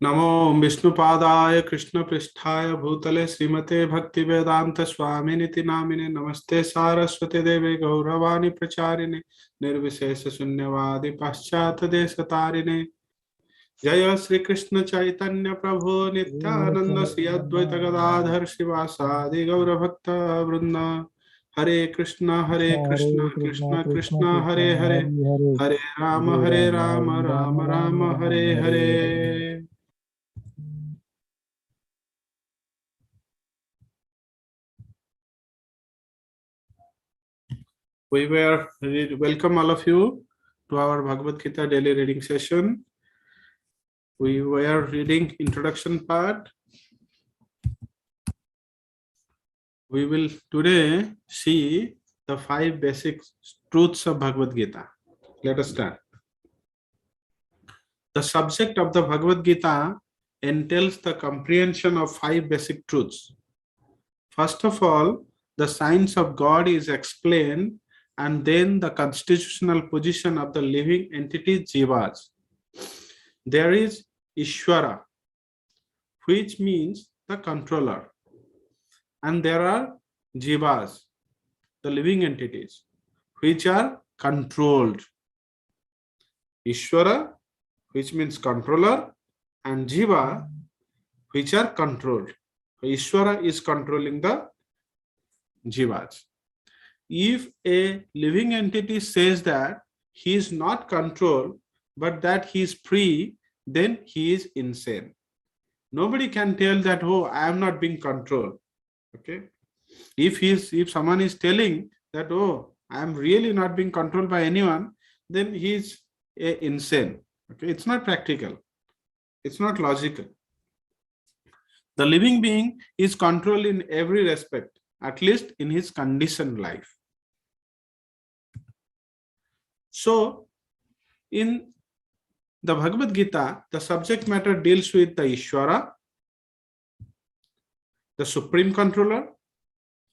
नमो विष्णुपादाय कृष्णपृष्ठाय भूतले श्रीमते भक्तिवेदांत स्वामिनिति नामिने नमस्ते सारस्वती देवे गौरवाणी प्रचारिणे निर्विशेष शून्यवादी पाश्चात देशतारिणे जय श्री कृष्ण चैतन्य प्रभु नित्यानंद श्री अद्वैत गदाधर शिवासादि गौर भक्त वृंद हरे Krishna Krishna Krishna Hare Hare Hare Ram Ram Ram Hare Hare. We were welcome all of you to our Bhagavad Gita daily reading session. We were reading introduction part. We will today see the 5 basic truths of Bhagavad Gita. Let us start. The subject of the Bhagavad Gita entails the comprehension of 5 basic truths. First of all, the science of God is explained, and then the constitutional position of the living entity jivas. There is Ishvara, which means the controller, and there are jivas, the living entities, which are controlled. Ishvara, which means controller, and jiva, which are controlled. Ishvara is controlling the jivas. If a living entity says that he is not controlled, but that he is free, then he is insane. Nobody can tell that, oh, I am not being controlled. Okay. If someone is telling that, oh, I am really not being controlled by anyone, then he is insane. Okay. It's not practical. It's not logical. The living being is controlled in every respect, at least in his conditioned life. So, in the Bhagavad Gita, the subject matter deals with the Ishvara, the supreme controller,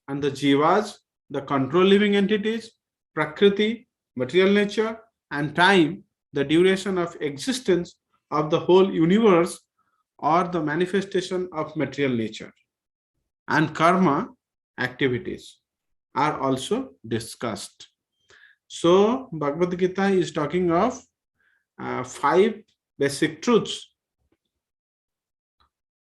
and the jivas, the control living entities, prakriti, material nature, and time, the duration of existence of the whole universe or the manifestation of material nature, and karma, activities, are also discussed. So, Bhagavad Gita is talking of 5 basic truths.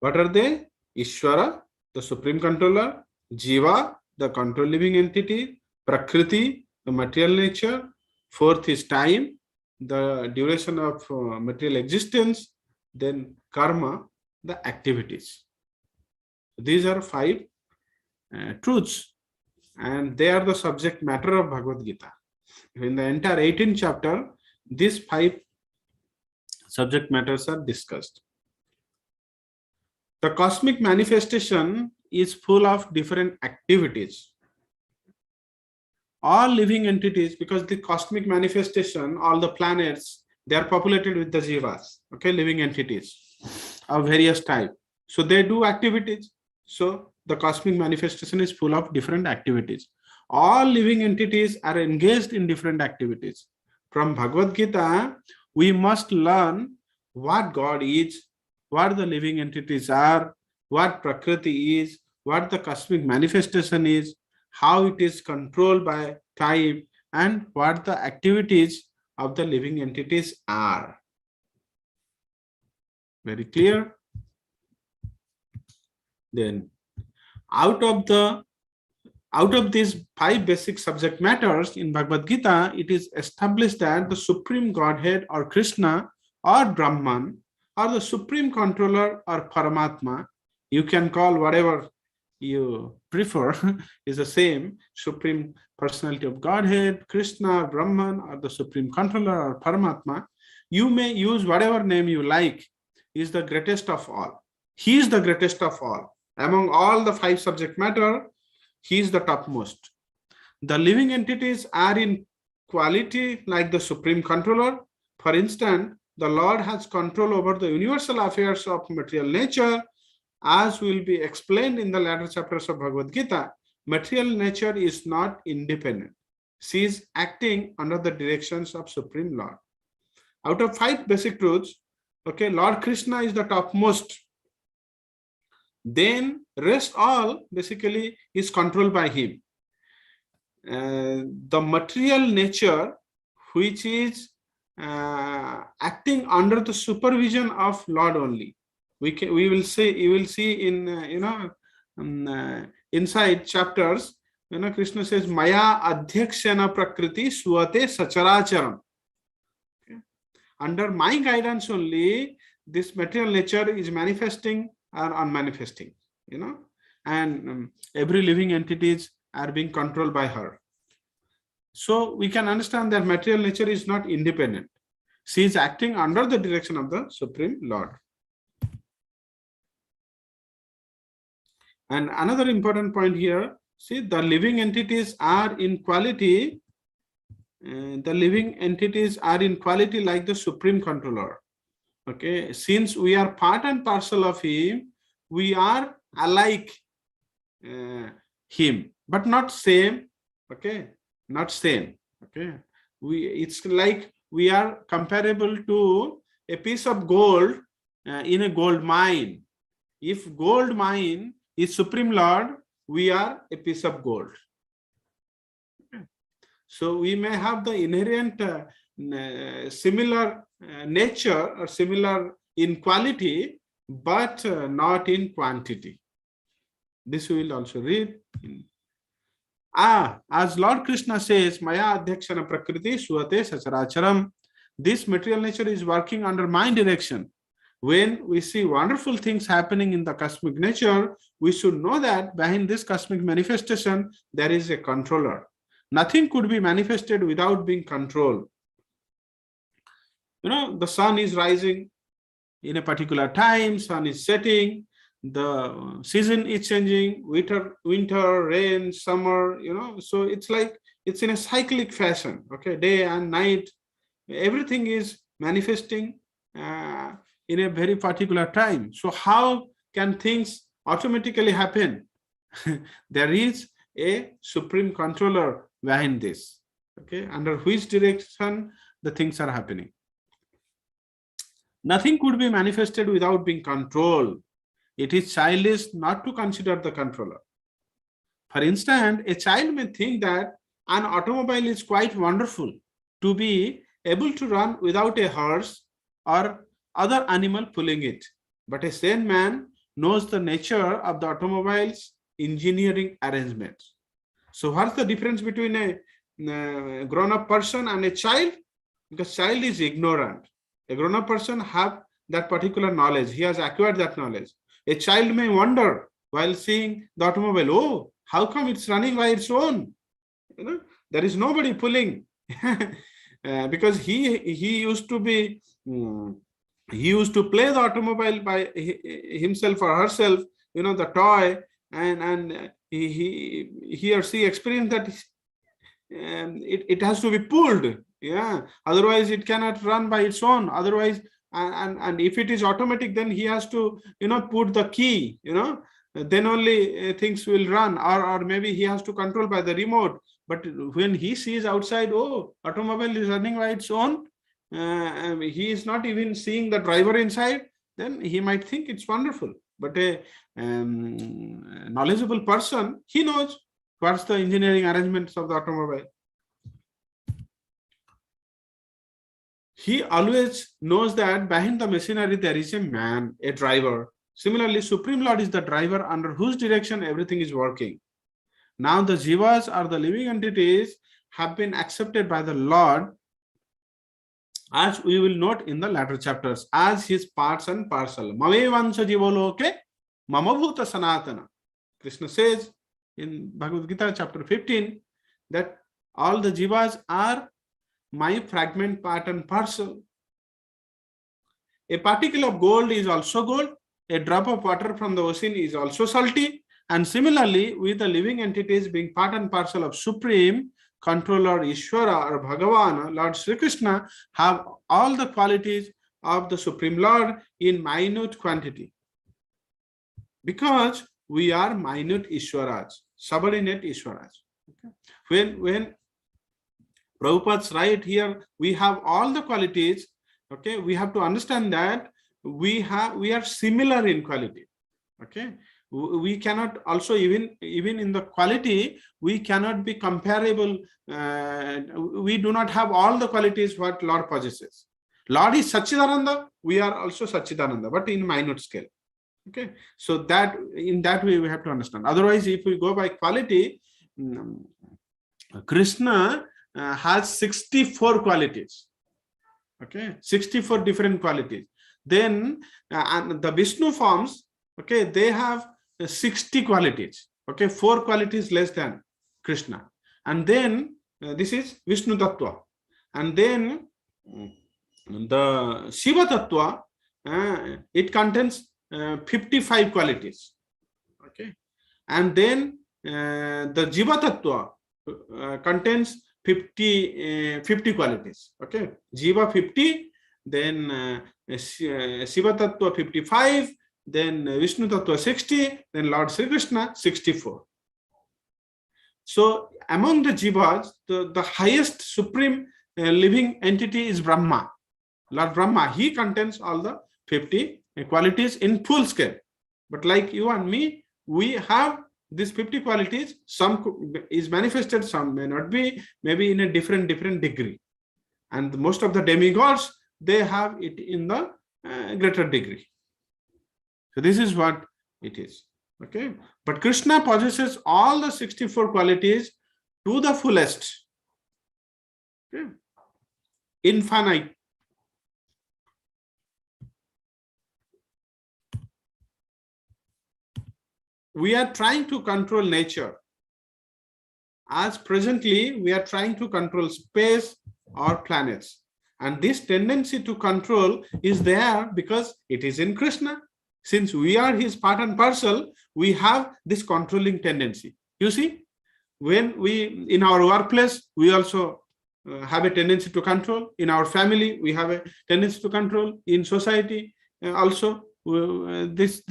What are they? Ishvara, the supreme controller; jiva, the control living entity; prakriti, the material nature; fourth is time, the duration of material existence; then karma, the activities. These are 5 truths, and they are the subject matter of Bhagavad Gita. In the entire 18th chapter, these 5 subject matters are discussed. The cosmic manifestation is full of different activities. All living entities, because the cosmic manifestation, all the planets, they are populated with the jivas, okay, living entities of various type. So they do activities. So the cosmic manifestation is full of different activities. All living entities are engaged in different activities. From Bhagavad Gita, we must learn what God is, what the living entities are, what Prakriti is, what the cosmic manifestation is, how it is controlled by time, and what the activities of the living entities are. Very clear? Then, out of these 5 basic subject matters in Bhagavad Gita, it is established that the Supreme Godhead or Krishna or Brahman or the Supreme Controller or Paramatma, you can call whatever you prefer, is the same, Supreme Personality of Godhead, Krishna, Brahman, or the Supreme Controller or Paramatma. You may use whatever name you like, is the greatest of all. He is the greatest of all. Among all the 5 subject matter, he is the topmost. The living entities are in quality like the Supreme Controller. For instance, the Lord has control over the universal affairs of material nature. As will be explained in the latter chapters of Bhagavad Gita, material nature is not independent. She is acting under the directions of Supreme Lord. Out of 5 basic truths, Okay, Lord Krishna is the topmost. Then rest all basically is controlled by him. The material nature, which is acting under the supervision of Lord only. We will see, you will see in inside chapters, Krishna says Maya adhyakshana prakriti swate sacharacharam. Okay. Under my guidance only, this material nature is manifesting or unmanifesting, and every living entities are being controlled by her. So we can understand that material nature is not independent. She is acting under the direction of the Supreme Lord. And another important point here, see, the living entities are in quality. The living entities are in quality like the Supreme Controller. Okay, since we are part and parcel of him, we are alike him, but not same. Okay, not same. Okay, it's like we are comparable to a piece of gold in a gold mine. If gold mine is Supreme Lord, we are a piece of gold. Okay. So we may have the inherent similar nature or similar in quality, but not in quantity. This we will also read. As Lord Krishna says, Maya adhyakshana prakriti swate sacharacharam. This material nature is working under my direction. When we see wonderful things happening in the cosmic nature, we should know that behind this cosmic manifestation, there is a controller. Nothing could be manifested without being controlled. The sun is rising in a particular time, sun is setting, the season is changing, winter, rain, summer, so it's like it's in a cyclic fashion. Okay, day and night, everything is manifesting in a very particular time. So how can things automatically happen? There is a supreme controller behind this. Okay, under which direction the things are happening. Nothing could be manifested without being controlled. It is childish not to consider the controller. For instance, a child may think that an automobile is quite wonderful to be able to run without a horse or other animal pulling it. But a sane man knows the nature of the automobile's engineering arrangements. So what's the difference between a grown-up person and a child? Because child is ignorant. A grown-up person have that particular knowledge. He has acquired that knowledge. A child may wonder while seeing the automobile, oh, how come it's running by its own? There is nobody pulling. Because he used to be, he used to play the automobile by himself or herself, the toy, and he or she experienced that it has to be pulled. Yeah, otherwise it cannot run by its own. Otherwise, and if it is automatic, then he has to put the key, then only things will run, or maybe he has to control by the remote. But when he sees outside, oh, automobile is running by its own, he is not even seeing the driver inside, then he might think it's wonderful. But a knowledgeable person, he knows what's the engineering arrangements of the automobile. He always knows that behind the machinery there is a man, a driver. Similarly, Supreme Lord is the driver under whose direction everything is working. Now the jivas or the living entities have been accepted by the Lord, as we will note in the latter chapters, as his parts and parcel. Mamevansa jivoloke mamabhuta sanatana. Krishna says in Bhagavad Gita chapter 15 that all the jivas are my fragment, part and parcel. A particle of gold is also gold. A drop of water from the ocean is also salty. And similarly, with the living entities being part and parcel of Supreme Controller Ishvara or Bhagavan, Lord Sri Krishna, have all the qualities of the Supreme Lord in minute quantity. Because we are minute Ishwaras, subordinate Ishwaras. Okay. When Prabhupada's right here, we have all the qualities Okay, we have to understand that we are similar in quality. Okay, we cannot also, even in the quality, we cannot be comparable. We do not have all the qualities what Lord possesses. Lord is Satchidananda, we are also Satchidananda, but in minute scale. Okay, so that in that way we have to understand. Otherwise, if we go by quality, Krishna has 64 qualities. Okay, 64 different qualities. Then and the Vishnu forms, okay, they have 60 qualities. Okay, 4 qualities less than Krishna. And then this is Vishnu Tattva. And then the Shiva Tattva, it contains 55 qualities. Okay, and then the Jiva Tattva contains 50 qualities. Okay, Jiva 50, then Shiva Tattva 55, then Vishnu Tattva 60, then Lord Sri Krishna 64. So among the Jivas, the highest supreme living entity is Brahma. Lord Brahma, he contains all the 50 qualities in full scale. But like you and me, we have these 50 qualities. Some is manifested, some may not be, maybe in a different degree. And most of the demigods, they have it in the greater degree. So this is what it is. Okay, but Krishna possesses all the 64 qualities to the fullest. Okay, infinite. We are trying to control nature. As presently, we are trying to control space or planets. And this tendency to control is there because it is in Krishna. Since we are his part and parcel, we have this controlling tendency. You see, when we, in our workplace, we also have a tendency to control. In our family, we have a tendency to control. In society, also, this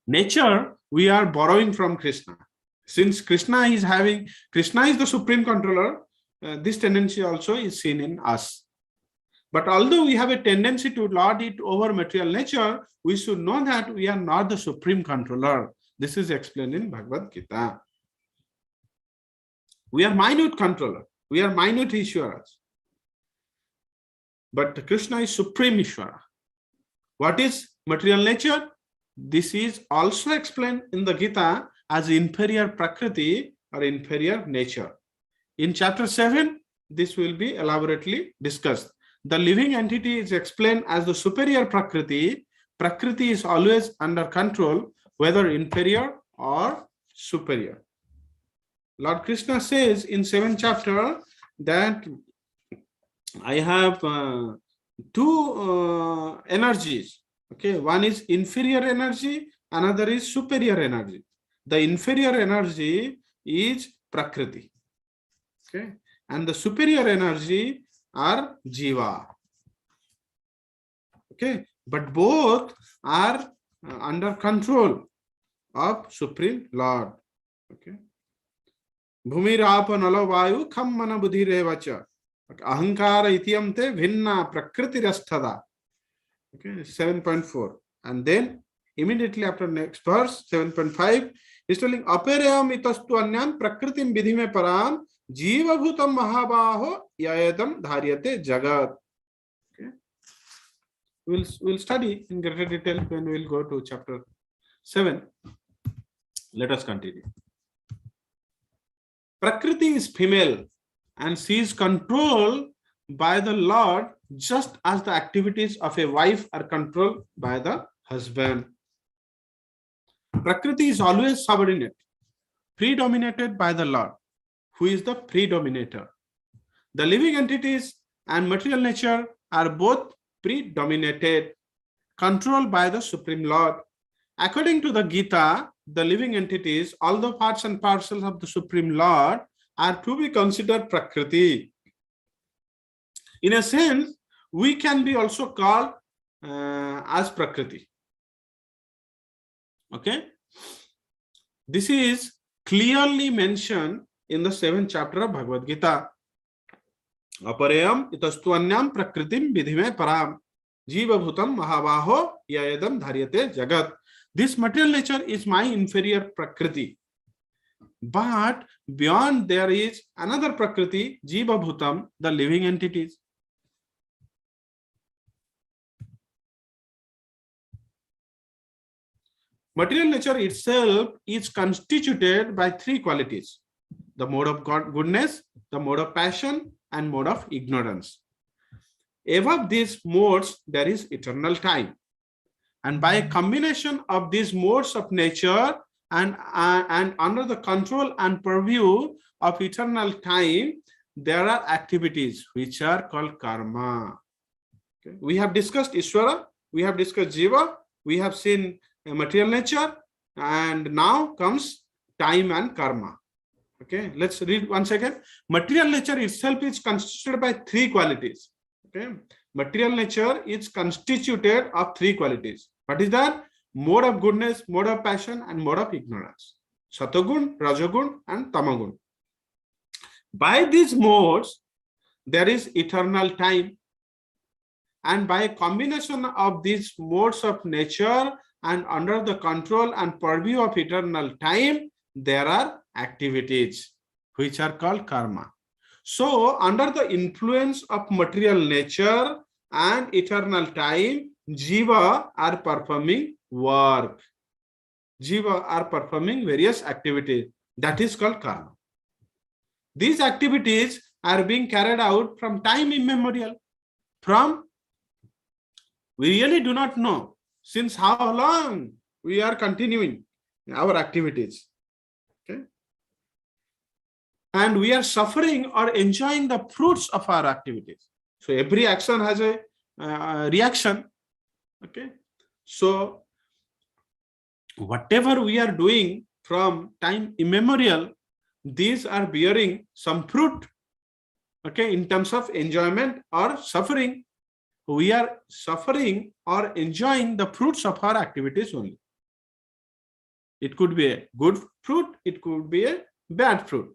nature, we are borrowing from Krishna. Since Krishna is the supreme controller, this tendency also is seen in us. But although we have a tendency to lord it over material nature, we should know that we are not the supreme controller. This is explained in Bhagavad Gita. We are minute controller. We are minute Ishwaras. But Krishna is supreme Ishwara. What is material nature? This is also explained in the Gita as inferior Prakriti or inferior nature. In chapter 7, this will be elaborately discussed. The living entity is explained as the superior Prakriti. Prakriti is always under control, whether inferior or superior. Lord Krishna says in 7th chapter that I have two energies. Okay, one is inferior energy, another is superior energy. The inferior energy is Prakriti. Okay, and the superior energy are Jiva. Okay, but both are under control of Supreme Lord. Okay. Bhumirapa nalo vayu khammana buddhirevacha. Ahankara ityamte bhinna prakriti rasthada. Okay, 7.4. And then immediately after next verse, 7.5, is telling aperayam itastu anyam prakritim vidhime param jiva bhutam mahabaho yayadam dharyate jagat. Okay, we'll study in greater detail when we'll go to chapter 7. Let us continue. Prakriti is female and she is controlled by the Lord, just as the activities of a wife are controlled by the husband. Prakriti is always subordinate, predominated by the Lord, who is the predominator. The living entities and material nature are both predominated, controlled by the Supreme Lord. According to the Gita, the living entities, all the parts and parcels of the Supreme Lord, are to be considered Prakriti. In a sense, we can be also called as Prakriti. Okay, this is clearly mentioned in the 7th chapter of Bhagavad Gita. Aparayam itastuvanyam prakritim vidhime param. Jiva bhutam mahabaho yayadam dharyate jagat. This material nature is my inferior prakriti. But beyond there is another prakriti, Jiva bhutam, the living entities. Material nature itself is constituted by three qualities: the mode of goodness, the mode of passion, and mode of ignorance. Above these modes, there is eternal time. And by a combination of these modes of nature and under the control and purview of eternal time, there are activities which are called karma. Okay. We have discussed Ishvara, we have discussed Jiva, we have seen material nature, and now comes time and karma. Okay, let's read once again. Material nature itself is constituted by three qualities. Okay, material nature is constituted of three qualities. What is that? Mode of goodness, mode of passion, and mode of ignorance. Satogun, Rajogun, and Tamagun. By these modes, there is eternal time. And by a combination of these modes of nature and under the control and purview of eternal time, there are activities which are called karma. So, under the influence of material nature and eternal time, Jiva are performing work. Jiva are performing various activities. That is called karma. These activities are being carried out from time immemorial. We really do not know since how long we are continuing our activities. Okay? And we are suffering or enjoying the fruits of our activities. So every action has a reaction. Okay. So whatever we are doing from time immemorial, these are bearing some fruit. Okay, in terms of enjoyment or suffering. We are suffering or enjoying the fruits of our activities only. It could be a good fruit, it could be a bad fruit.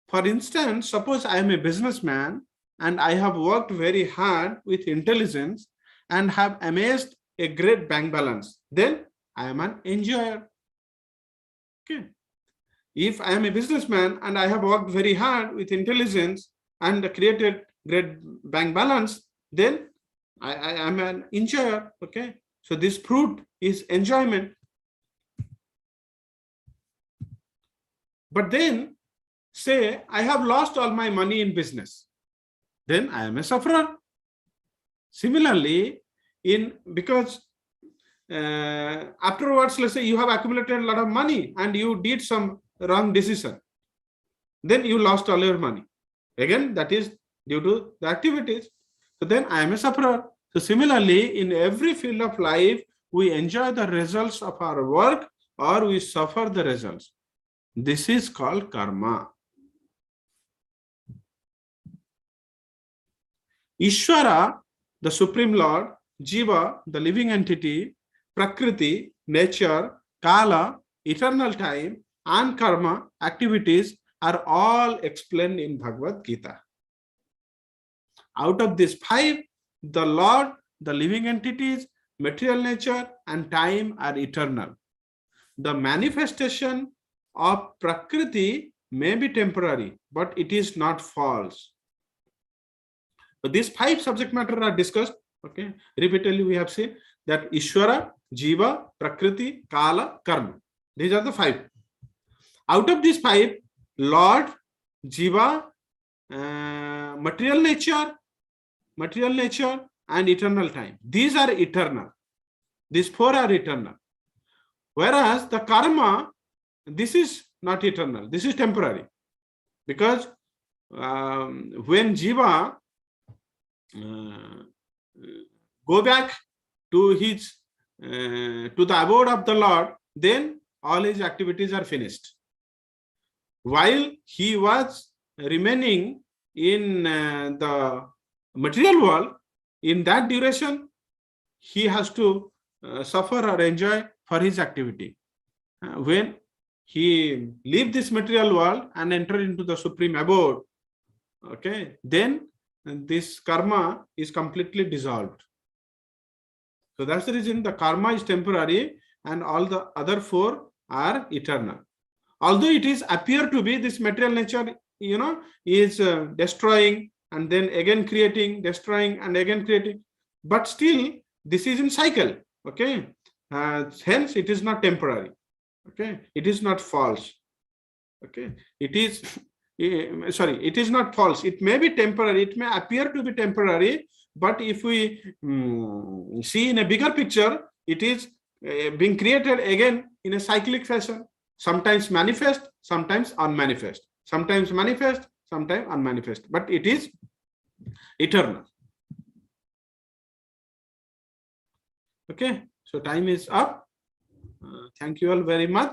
For instance, suppose I am a businessman and I have worked very hard with intelligence and have amassed a great bank balance. Then I am an enjoyer. Okay. If I am a businessman and I have worked very hard with intelligence and created great bank balance, then I am an enjoyer. Okay. So this fruit is enjoyment. But then say I have lost all my money in business, then I am a sufferer. Similarly, because afterwards, let's say you have accumulated a lot of money and you did some wrong decision, then you lost all your money. Again, that is due to the activities. So then I am a sufferer. So similarly, in every field of life, we enjoy the results of our work or we suffer the results. This is called karma. Ishvara, the Supreme Lord, Jiva, the living entity, Prakriti, nature, Kala, eternal time, and karma, activities, are all explained in Bhagavad Gita. Out of these five, the Lord, the living entities, material nature, and time are eternal. The manifestation of Prakriti may be temporary, but it is not false. But these five subject matter are discussed. Okay, repeatedly we have seen that Ishvara, Jiva, Prakriti, Kala, Karma. These are the five. Out of these five, Lord, Jiva, material nature, and eternal time. These are eternal. These four are eternal. Whereas the karma, this is not eternal. This is temporary. Because when Jiva go back to his to the abode of the Lord, then all his activities are finished. While he was remaining in the material world, in that duration, he has to suffer or enjoy for his activity. When he leave this material world and enter into the supreme abode, okay, then this karma is completely dissolved. So that's the reason the karma is temporary and all the other four are eternal. Although it is appear to be this material nature, is destroying and then again creating, destroying and again creating, but still this is in cycle. Okay, hence it is not temporary. Okay, it is not false. Okay, it is sorry, it is not false. It may be temporary, it may appear to be temporary, but if we see in a bigger picture, it is being created again in a cyclic fashion, sometimes manifest, sometimes unmanifest, sometimes manifest, sometimes unmanifest, but it is eternal. Okay, so time is up. Thank you all very much.